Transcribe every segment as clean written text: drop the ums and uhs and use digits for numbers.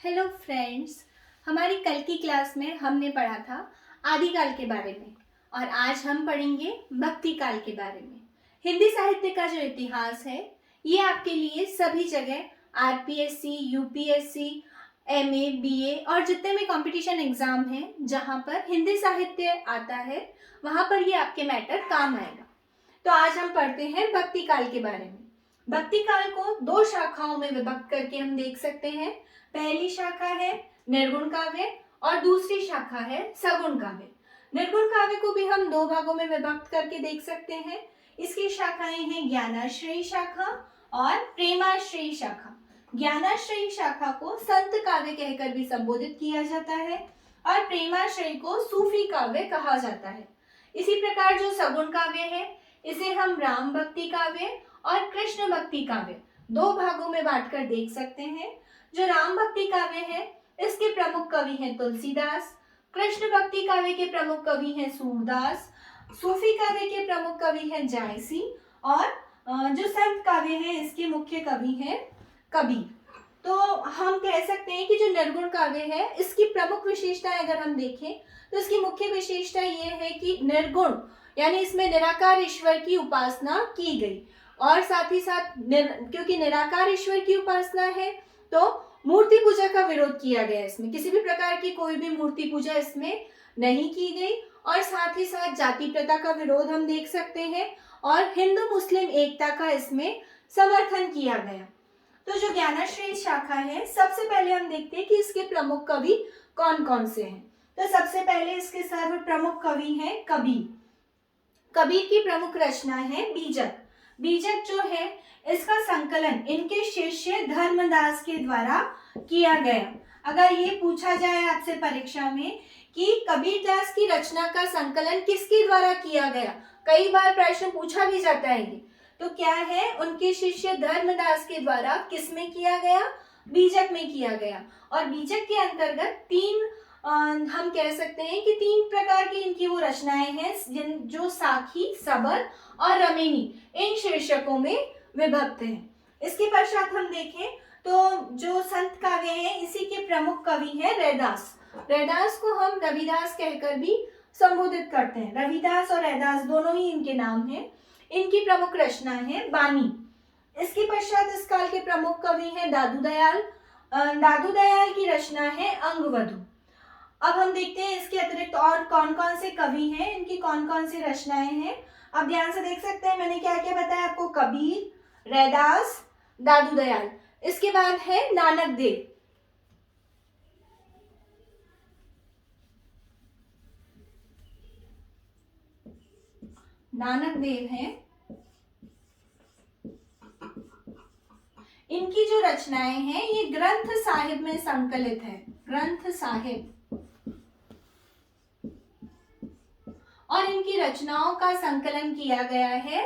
Hello friends. हमारी कल की क्लास में हमने पढ़ा था आदिकाल के बारे में और आज हम पढ़ेंगे भक्ति काल के बारे में। हिंदी साहित्य का जो इतिहास है ये आपके लिए सभी जगह आरपीएससी, यूपीएससी, एमए, बीए और जितने भी कंपटीशन एग्जाम हैं जहाँ पर हिंदी साहित्य आता है वहाँ पर ये आपके मैटर काम आएगा। तो आज हम पढ़ते हैं भक्ति काल के बारे में। भक्ति काल को दो शाखाओं में विभक्त करके हम देख सकते हैं। पहली शाखा है निर्गुण काव्य और दूसरी शाखा है सगुण काव्य। निर्गुण काव्य को भी हम दो भागों में विभक्त करके देख सकते हैं। इसकी शाखाएं हैं ज्ञानाश्रयी शाखा और प्रेमाश्रयी शाखा। ज्ञानाश्रयी शाखा को संत काव्य कहकर भी संबोधित किया जाता है और प्रेमाश्रयी को सूफी काव्य कहा जाता है। इसी प्रकार जो सगुण काव्य है इसे हम राम भक्ति काव्य और कृष्ण भक्ति काव्य दो भागों में बांटकर देख सकते हैं। जो राम भक्ति काव्य है इसके प्रमुख कवि हैं तुलसीदास, कृष्ण भक्ति काव्य के प्रमुख कवि हैं सूरदास, सूफी काव्य के प्रमुख कवि हैं जायसी और जो संत काव्य है इसके मुख्य कवि हैं कबीर। तो हम कह सकते हैं कि जो निर्गुण काव्य है इसकी प्रमुख विशेषताएं अगर हम देखें तो इसकी मुख्य विशेषता ये है कि निर्गुण यानी इसमें निराकार ईश्वर की उपासना की गई और साथ ही साथ क्योंकि निराकार ईश्वर की उपासना है तो मूर्ति पूजा का विरोध किया गया। इसमें किसी भी प्रकार की कोई भी मूर्ति पूजा इसमें नहीं की गई और साथ ही साथ जाति प्रथा का विरोध हम देख सकते हैं और हिंदू मुस्लिम एकता का इसमें समर्थन किया गया। तो जो ज्ञानाश्रयी शाखा है सबसे पहले हम देखते हैं कि इसके प्रमुख कवि कौन कौन से हैं। तो सबसे पहले इसके सर्व प्रमुख कवि हैं कबीर। कबीर की प्रमुख रचना है बीजक। बीजक जो है इसका संकलन इनके शिष्य धर्मदास के द्वारा किया गया। अगर ये पूछा जाए आपसे परीक्षा में कि कबीरदास की रचना का संकलन किसके द्वारा किया गया, कई बार प्रश्न पूछा भी जाता है ये, तो क्या है उनके शिष्य धर्मदास के द्वारा किसमें किया गया, बीजक में किया गया। और बीजक के अंतर्गत तीन हम कह सकते हैं कि तीन प्रकार की इनकी वो रचनाएं हैं जो साखी, सबर और रमेनी इन शीर्षकों में विभक्त हैं। इसके पश्चात हम देखें तो जो संत काव्य है इसी के प्रमुख कवि हैं रैदास। रैदास को हम रविदास कहकर भी संबोधित करते हैं। रविदास और रैदास दोनों ही इनके नाम हैं। इनकी प्रमुख रचना है बानी। इसके पश्चात इस काल के प्रमुख कवि हैं दादू दयाल। दादू दयाल की रचना है अंगवधु। अब हम देखते हैं इसके अतिरिक्त और कौन कौन से कवि हैं, इनकी कौन कौन सी रचनाएं हैं। अब ध्यान से देख सकते हैं मैंने क्या क्या बताया आपको, कबीर, रैदास, दादू दयाल। इसके बाद है नानक देव। नानक देव हैं। इनकी जो रचनाएं हैं ये ग्रंथ साहिब में संकलित है। ग्रंथ साहिब और इनकी रचनाओं का संकलन किया गया है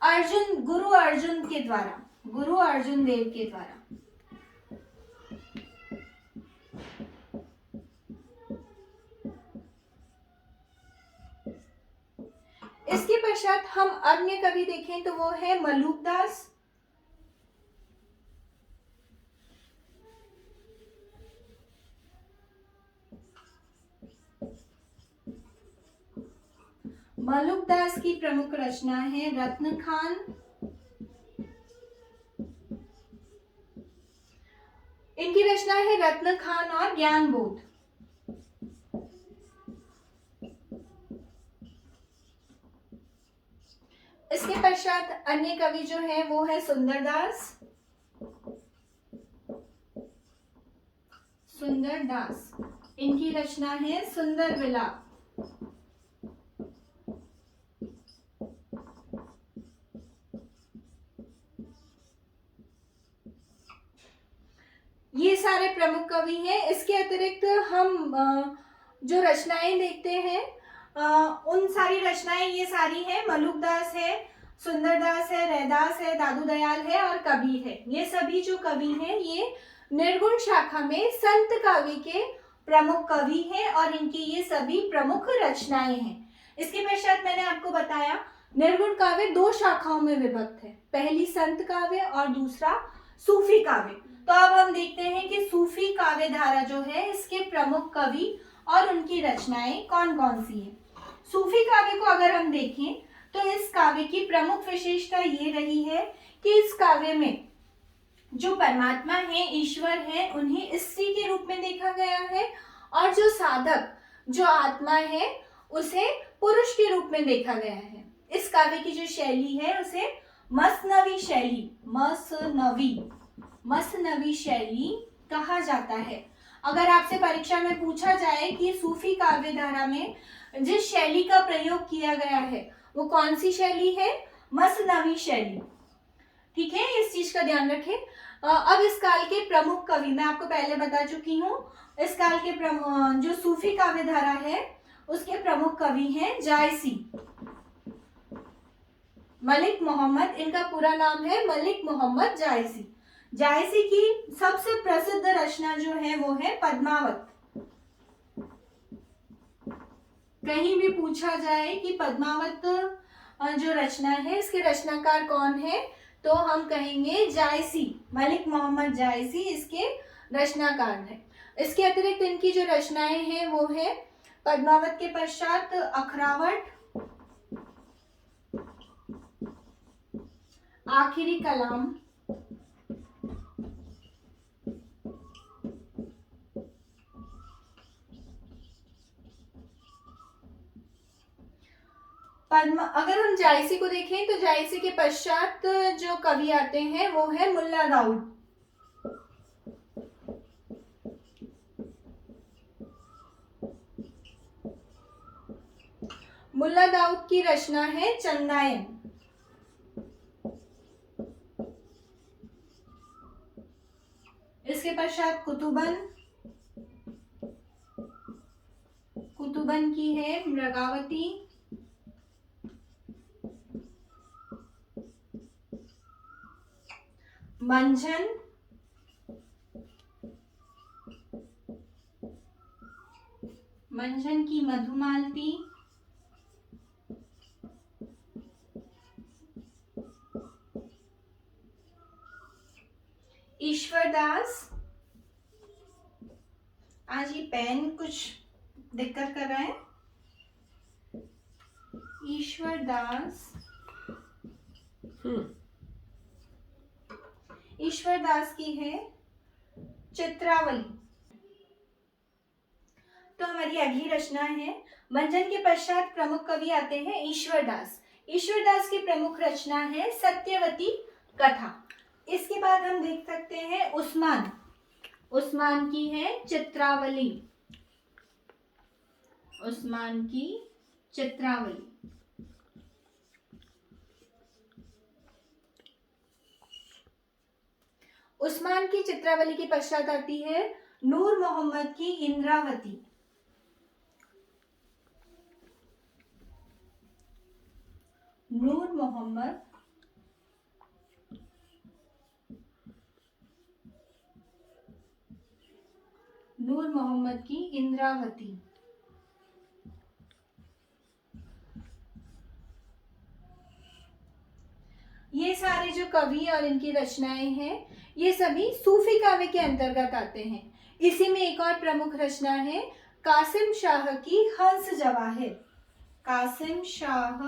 गुरु अर्जुन के द्वारा, गुरु अर्जुन देव के द्वारा। इसके पश्चात हम अन्य कवि देखें तो वो है मलुकदास। मलुकदास की प्रमुख रचना है रत्न खान। इनकी रचना है रत्न खान और ज्ञान बोध। इसके पश्चात अन्य कवि जो है वो है सुंदरदास। सुंदरदास इनकी रचना है सुंदर विलाप। ये सारे प्रमुख कवि हैं। इसके अतिरिक्त हम जो रचनाएं देखते हैं उन सारी रचनाएं ये सारी हैं, मलुकदास है, सुंदरदास है, रैदास है, दादू दयाल है और कबीर है। ये सभी जो कवि हैं ये निर्गुण शाखा में संत काव्य के प्रमुख कवि हैं और इनकी ये सभी प्रमुख रचनाएं हैं। इसके पश्चात मैंने आपको बताया निर्गुण काव्य दो शाखाओं में विभक्त है, पहली संत काव्य और दूसरा सूफी काव्य। तो तो अब हम देखते हैं कि सूफी काव्य धारा जो है इसके प्रमुख कवि और उनकी रचनाएं कौन कौन सी हैं। सूफी काव्य को अगर हम देखें तो इस काव्य की प्रमुख विशेषता ये रही है कि इस काव्य में जो परमात्मा है, ईश्वर है, उन्हें स्त्री के रूप में देखा गया है और जो साधक, जो आत्मा है, उसे पुरुष के रूप में देखा गया है। इस काव्य की जो शैली है उसे मसनवी शैली, मसनवी शैली कहा जाता है। अगर आपसे परीक्षा में पूछा जाए कि सूफी काव्य धारा में जिस शैली का प्रयोग किया गया है वो कौन सी शैली है, मसनवी शैली। ठीक है, इस चीज का ध्यान रखें। अब इस काल के प्रमुख कवि मैं आपको पहले बता चुकी हूँ। इस काल के जो सूफी काव्य धारा है उसके प्रमुख कवि हैं जायसी, मलिक मोहम्मद, इनका पूरा नाम है मलिक मोहम्मद जायसी। जायसी की सबसे प्रसिद्ध रचना जो है वो है पद्मावत। कहीं भी पूछा जाए कि पद्मावत जो रचना है इसके रचनाकार कौन है तो हम कहेंगे जायसी, मलिक मोहम्मद जायसी इसके रचनाकार हैं। इसके अतिरिक्त इनकी जो रचनाएं हैं वो है पद्मावत के पश्चात अखरावट, आखिरी कलाम, अगर हम जायसी को देखें तो जायसी के पश्चात जो कवि आते हैं वो है मुल्ला दाऊद। मुल्ला दाऊद की रचना है चंदायन। इसके पश्चात कुतुबन की है मृगावती, मंझन, मंझन की मधुमालती, ईश्वरदास। आज ये पेन कुछ दिक्कत कर रहा है। ईश्वरदास की है चित्रावली। तो हमारी अगली रचना है मंजन के पश्चात प्रमुख कवि आते हैं ईश्वरदास। ईश्वरदास की प्रमुख रचना है सत्यवती कथा। इसके बाद हम देख सकते हैं उस्मान की है चित्रावली, उस्मान की चित्रावली। उस्मान की चित्रावली के पश्चात आती है नूर मोहम्मद की इंद्रावती। नूर मोहम्मद की इंद्रावती। ये सारे जो कवि और इनकी रचनाएं हैं ये सभी सूफी काव्य के अंतर्गत आते हैं। इसी में एक और प्रमुख रचना है कासिम शाह की हंस जवाहिर। कासिम शाह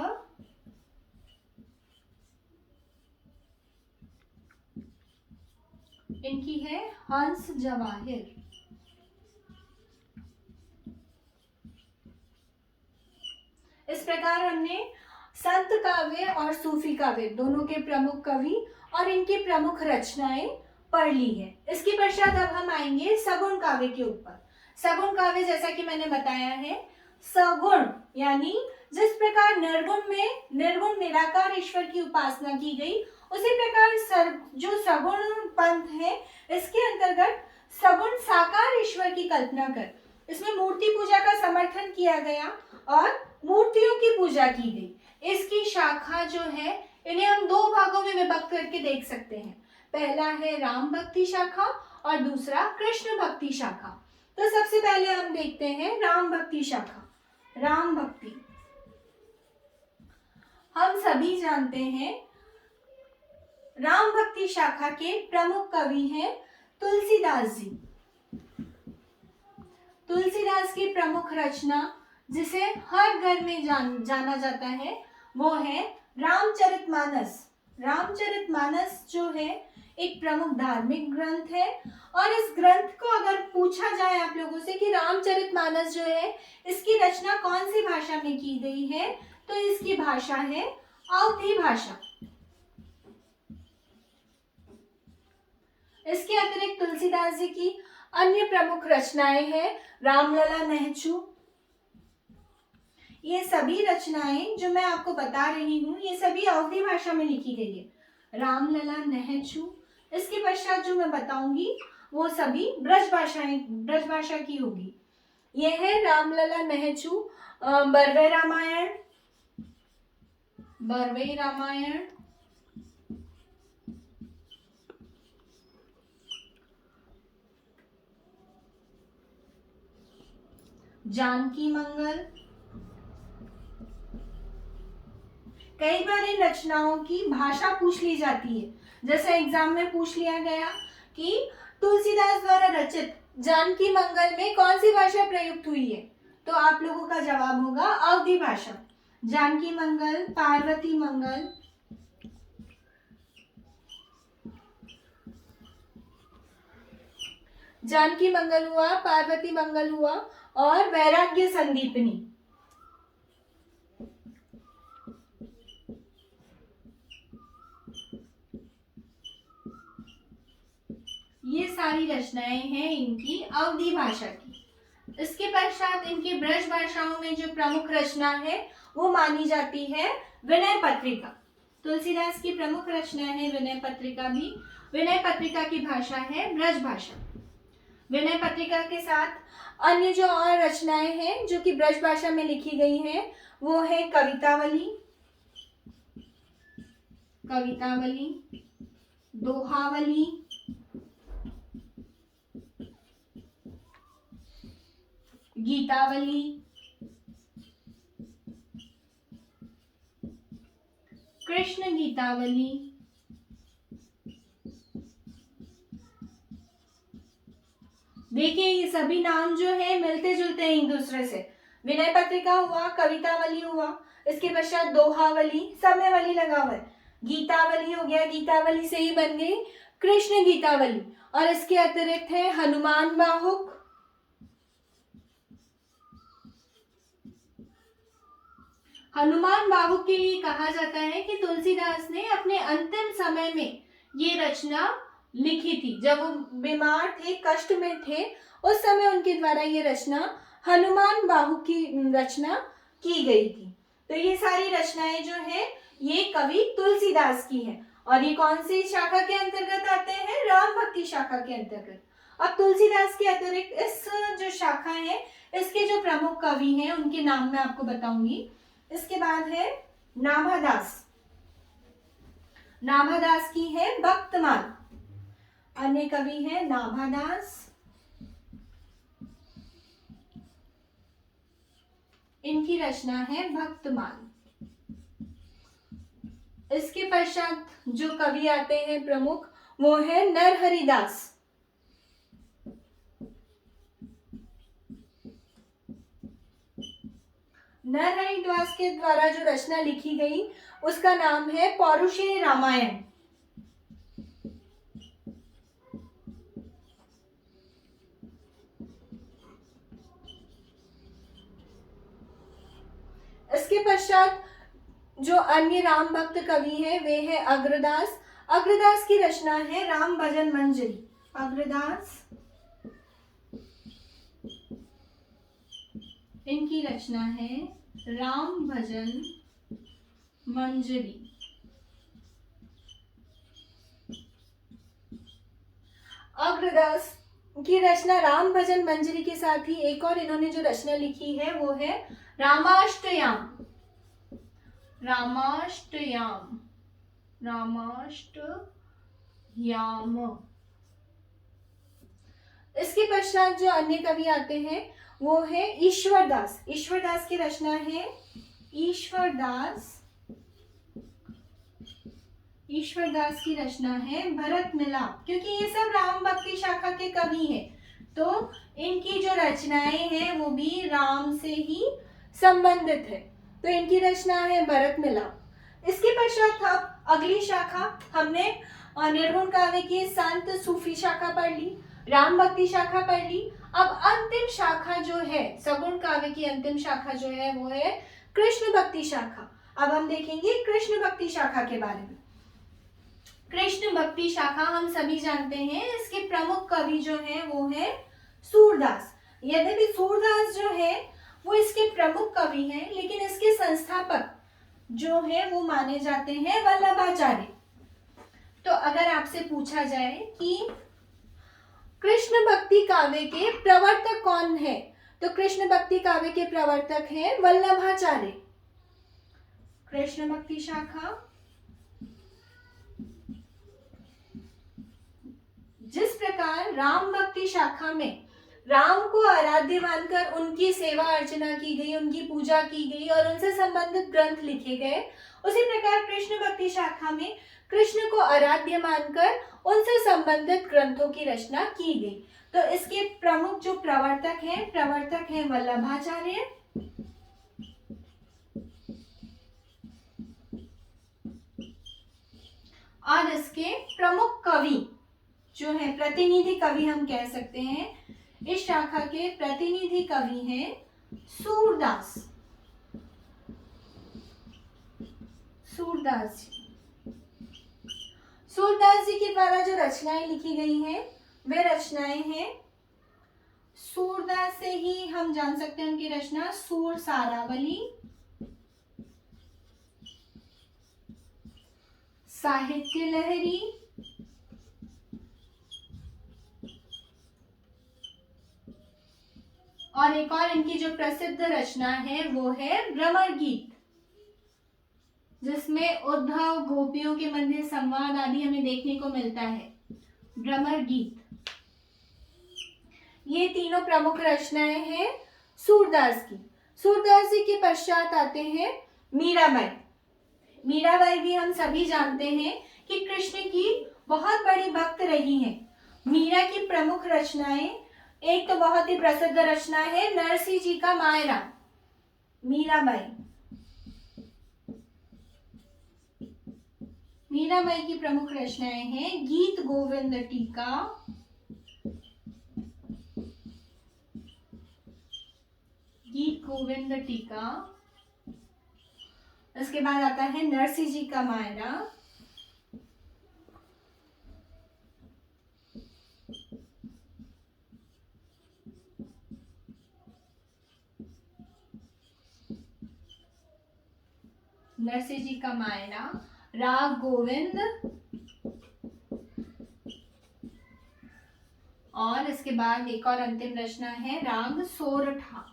इनकी है हंस जवाहिर। इस प्रकार हमने संत काव्य और सूफी काव्य दोनों के प्रमुख कवि और इनकी प्रमुख रचनाएं पढ़ ली है। इसके पश्चात अब हम आएंगे सगुण काव्य के ऊपर। सगुण काव्य जैसा कि मैंने बताया है, सगुण यानी जिस प्रकार निर्गुण निराकार ईश्वर की उपासना की गई उसी प्रकार जो सगुण पंथ है इसके अंतर्गत सगुण साकार ईश्वर की कल्पना कर इसमें मूर्ति पूजा का समर्थन किया गया और मूर्तियों की पूजा की गई। इसकी शाखा जो है इन्हें हम दो भागों में विभक्त करके देख सकते हैं। पहला है राम भक्ति शाखा और दूसरा कृष्ण भक्ति शाखा। तो सबसे पहले हम देखते हैं राम भक्ति शाखा। राम भक्ति हम सभी जानते हैं। राम भक्ति शाखा के प्रमुख कवि हैं तुलसीदास जी। तुलसीदास की प्रमुख रचना जिसे हर घर में जाना जाता है वो है रामचरितमानस। रामचरितमानस जो है एक प्रमुख धार्मिक ग्रंथ है, और इस ग्रंथ को अगर पूछा जाए आप लोगों से कि रामचरितमानस जो है इसकी रचना कौन सी भाषा में की गई है, तो इसकी भाषा है अवधी भाषा। इसके अतिरिक्त तुलसीदास जी की अन्य प्रमुख रचनाएं हैं रामलला नहचू। ये सभी रचनाएं जो मैं आपको बता रही हूँ ये सभी अवधी भाषा में लिखी गई है। रामलला नहचू, इसके पश्चात जो मैं बताऊंगी वो सभी ब्रज भाषा की होगी। ये है रामलला नहचू, बरवे रामायण, जानकी मंगल। कई बार इन रचनाओं की भाषा पूछ ली जाती है, जैसे एग्जाम में पूछ लिया गया कि तुलसीदास द्वारा रचित जानकी मंगल में कौन सी भाषा प्रयुक्त हुई है, तो आप लोगों का जवाब होगा अवधी भाषा। जानकी मंगल, पार्वती मंगल, जानकी मंगल हुआ, पार्वती मंगल हुआ और वैराग्य संदीपनी। ये सारी रचनाएं हैं इनकी अवधी भाषा की। इसके पश्चात इनकी ब्रज भाषाओं में जो प्रमुख रचना है वो मानी जाती है विनय पत्रिका। तुलसीदास की प्रमुख रचना है विनय पत्रिका भी। विनय पत्रिका की भाषा है ब्रज भाषा। विनय पत्रिका के साथ अन्य जो और रचनाएं हैं जो कि ब्रज भाषा में लिखी गई हैं वो है कवितावली, दोहावली, गीतावली, कृष्ण गीतावली, देखिए ये सभी नाम जो है मिलते जुलते हैं एक दूसरे से। विनय पत्रिका हुआ, कवितावली हुआ, इसके पश्चात दोहावली, सब में वली लगा हुआ है। गीतावली हो गया, गीतावली से ही बन गई कृष्ण गीतावली। और इसके अतिरिक्त है हनुमान बाहुक, हनुमान बाहुक के लिए कहा जाता है कि तुलसीदास ने अपने अंतिम समय में ये रचना लिखी थी। जब वो बीमार थे, कष्ट में थे, उस समय उनके द्वारा ये रचना हनुमान बाहुक की रचना की गई थी। तो ये सारी रचनाएं जो है ये कवि तुलसीदास की है। और ये कौन सी शाखा के अंतर्गत आते हैं? राम भक्ति शाखा के अंतर्गत। अब तुलसीदास के अतिरिक्त इस जो शाखा है इसके जो प्रमुख कवि हैं उनके नाम मैं आपको बताऊंगी। इसके बाद है नाभादास। नाभादास की है भक्तमाल। अन्य कवि है नाभादास, इनकी रचना है भक्तमाल। इसके पश्चात जो कवि आते हैं प्रमुख वो है नरहरिदास। नरहरिदास के द्वारा जो रचना लिखी गई उसका नाम है पौरुषेय रामायण। इसके पश्चात जो अन्य राम भक्त कवि हैं वे हैं अग्रदास। अग्रदास की रचना है राम भजन मंजरी। अग्रदास, इनकी रचना है राम भजन मंजरी। अग्रदास की रचना राम भजन मंजरी के साथ ही एक और इन्होंने जो रचना लिखी है वो है रामाष्टयाम। रामाष्टयाम, रामाष्टयाम। इसके पश्चात जो अन्य कवि आते हैं वो है ईश्वरदास। ईश्वरदास की रचना है ईश्वर दास की रचना है भरत मिलाप, क्योंकि ये सब राम भक्ति शाखा के कवि हैं, तो इनकी जो रचनाएं हैं वो भी राम से ही संबंधित है, तो इनकी रचना है भरत मिलाप। इसके पश्चात अब अगली शाखा हमने निर्गुण काव्य की संत सूफी शाखा पढ़ ली, राम भक्ति शाखा पढ़ ली। अब अंतिम शाखा जो है सगुण काव्य की अंतिम शाखा जो है वो है कृष्ण भक्ति शाखा। अब हम देखेंगे कृष्ण भक्ति शाखा के बारे में। कृष्ण भक्ति शाखा हम सभी जानते हैं, इसके प्रमुख कवि जो हैं वो है सूरदास। यद्यपि सूरदास जो है वो इसके प्रमुख कवि हैं, लेकिन इसके संस्थापक जो है वो माने जाते हैं वल्लभाचार्य। तो अगर आपसे पूछा जाए कि कृष्ण भक्ति काव्य के प्रवर्तक कौन है, तो कृष्ण भक्ति काव्य के प्रवर्तक हैं वल्लभाचार्य। कृष्ण भक्ति शाखा जिस प्रकार राम भक्ति शाखा में राम को आराध्य मानकर उनकी सेवा अर्चना की गई, उनकी पूजा की गई और उनसे संबंधित ग्रंथ लिखे गए, उसी प्रकार कृष्ण भक्ति शाखा में कृष्ण को आराध्य मानकर उनसे संबंधित ग्रंथों की रचना की गई। तो इसके प्रमुख जो प्रवर्तक हैं वल्लभाचार्य। और इसके प्रमुख कवि जो है प्रतिनिधि कवि हम कह सकते हैं, इस शाखा के प्रतिनिधि कवि हैं सूरदास। सूरदास जी के द्वारा जो रचनाएं लिखी गई हैं वे रचनाएं हैं, सूरदास से ही हम जान सकते हैं उनकी रचना सूर सारावली, साहित्य लहरी, और एक और इनकी जो प्रसिद्ध रचना है वो है भ्रमर गीत, जिसमें उद्धव गोपियों के मध्य संवाद आदि हमें देखने को मिलता है। भ्रमर गीत, ये तीनों प्रमुख रचनाएं हैं सूरदास की। सूरदास जी के पश्चात आते हैं मीराबाई। मीराबाई भी हम सभी जानते हैं कि कृष्ण की बहुत बड़ी भक्त रही हैं। मीरा की प्रमुख रचनाएं, एक तो बहुत ही प्रसिद्ध रचना है नरसिंह जी का मायरा। मीराबाई की प्रमुख रचनाएं हैं गीत गोविंद टीका, इसके बाद आता है नरसिंह जी का मायरा, राग गोविंद, और इसके बाद एक और अंतिम रचना है राग सोरठा।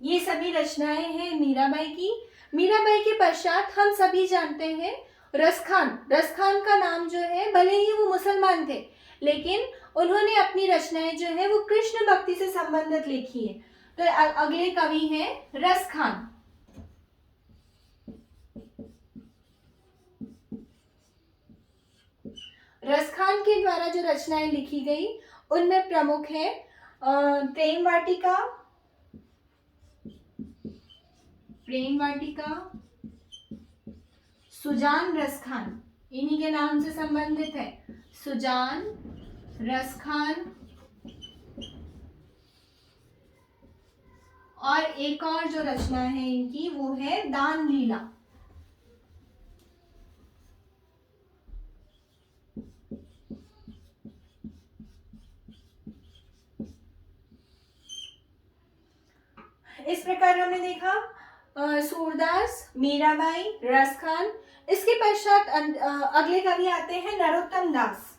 ये सभी रचनाएं हैं मीराबाई की। मीराबाई के पश्चात हम सभी जानते हैं रसखान का नाम जो है, भले ही वो मुसलमान थे लेकिन उन्होंने अपनी रचनाएं जो है वो कृष्ण भक्ति से संबंधित लिखी है। तो अगले कवि हैं रसखान। रसखान के द्वारा जो रचनाएं लिखी गई उनमें प्रमुख है प्रेम वाटिका, सुजान रसखान, इन्हीं के नाम से संबंधित है सुजान रसखान। और एक और जो रचना है इनकी वो है दान लीला। इस प्रकार हमने देखा सूरदास, मीराबाई, रसखान। इसके पश्चात अगले कवि आते हैं नरोत्तम दास।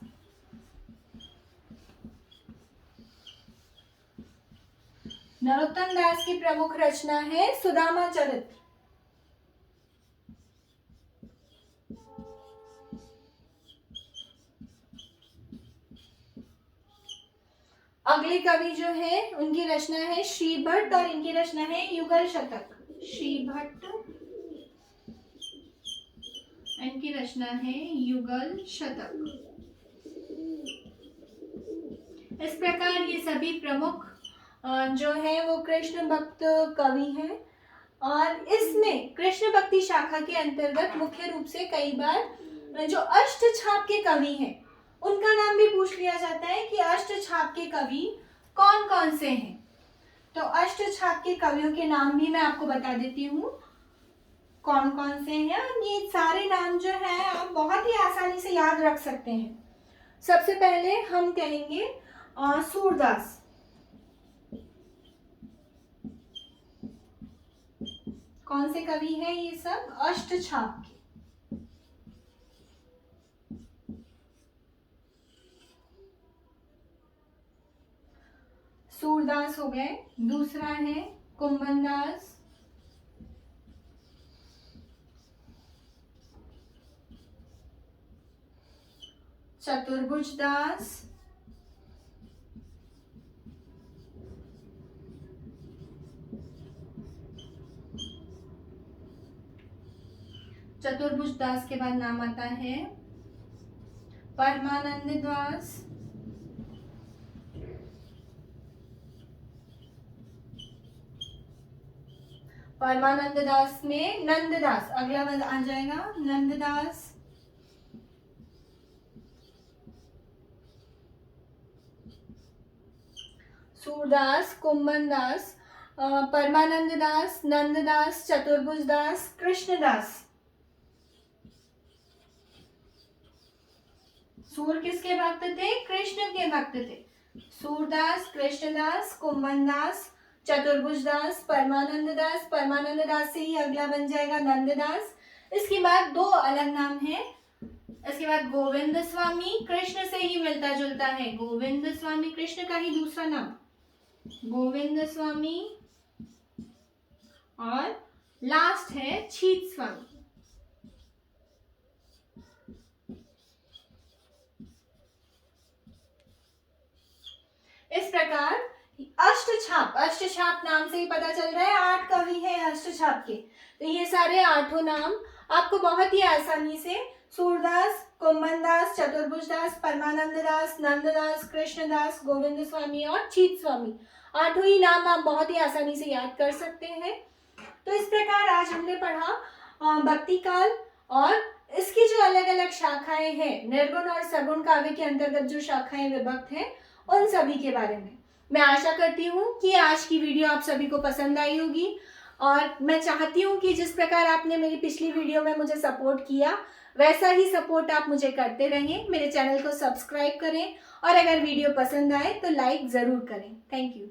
नरोत्तम दास की प्रमुख रचना है सुदामा चरित्र। अगले कवि जो है उनकी रचना है श्री भट्ट और इनकी रचना है युगल शतक। श्री भट्ट रचना है युगल शतक। इस प्रकार ये सभी प्रमुख जो है वो कृष्ण भक्त कवि हैं और इसमें कृष्ण भक्ति शाखा के अंतर्गत मुख्य रूप से कई बार जो अष्टछाप के कवि हैं उनका नाम भी पूछ लिया जाता है कि अष्टछाप के कवि कौन कौन से हैं। तो अष्टछाप के कवियों के नाम भी मैं आपको बता देती हूँ कौन कौन से हैं। ये सारे नाम जो है आप बहुत ही आसानी से याद रख सकते हैं। सबसे पहले हम कहेंगे सूरदास। कौन से कवि हैं ये सब? अष्टछाप के। सूरदास हो गए। दूसरा है कुंभनदास, चतुर्भुजदास, चतुर्भुजदास के बाद नाम आता है परमानंद दास, परमानंद दास में नंददास अगला आ जाएगा, नंददास, सूरदास, कुंभनदास, परमानंद दास, नंददास, चतुर्भुजदास, कृष्णदास। सूर किसके भक्त थे? कृष्ण के भक्त थे। सूरदास, कृष्णदास, कुंभनदास, चतुर्भुजदास, परमानंद दास, परमानंद दास से ही अगला बन जाएगा नंददास। इसके बाद दो अलग नाम हैं। इसके बाद गोविंद स्वामी, कृष्ण से ही मिलता जुलता है, गोविंद स्वामी कृष्ण का ही दूसरा नाम, गोविंद स्वामी। और लास्ट है छीत स्वामी। इस प्रकार अष्टछाप नाम से ही पता चल रहा है 8 कवि हैं अष्टछाप के। तो ये सारे 8 नाम आपको बहुत ही आसानी से सूरदास, कुंभनदास, चतुर्भुजदास, परमानंद दास, नंददास, कृष्णदास, गोविंद स्वामी और छीत स्वामी 8 ही नाम आप बहुत ही आसानी से याद कर सकते हैं। तो इस प्रकार आज हमने पढ़ा भक्ति काल और इसकी जो अलग अलग शाखाएं हैं, निर्गुण और सगुण काव्य के अंतर्गत जो शाखाएं विभक्त हैं उन सभी के बारे में। मैं आशा करती हूँ कि आज की वीडियो आप सभी को पसंद आई होगी और मैं चाहती हूँ कि जिस प्रकार आपने मेरी पिछली वीडियो में मुझे सपोर्ट किया वैसा ही सपोर्ट आप मुझे करते रहें। मेरे चैनल को सब्सक्राइब करें और अगर वीडियो पसंद आए तो लाइक ज़रूर करें। Thank you.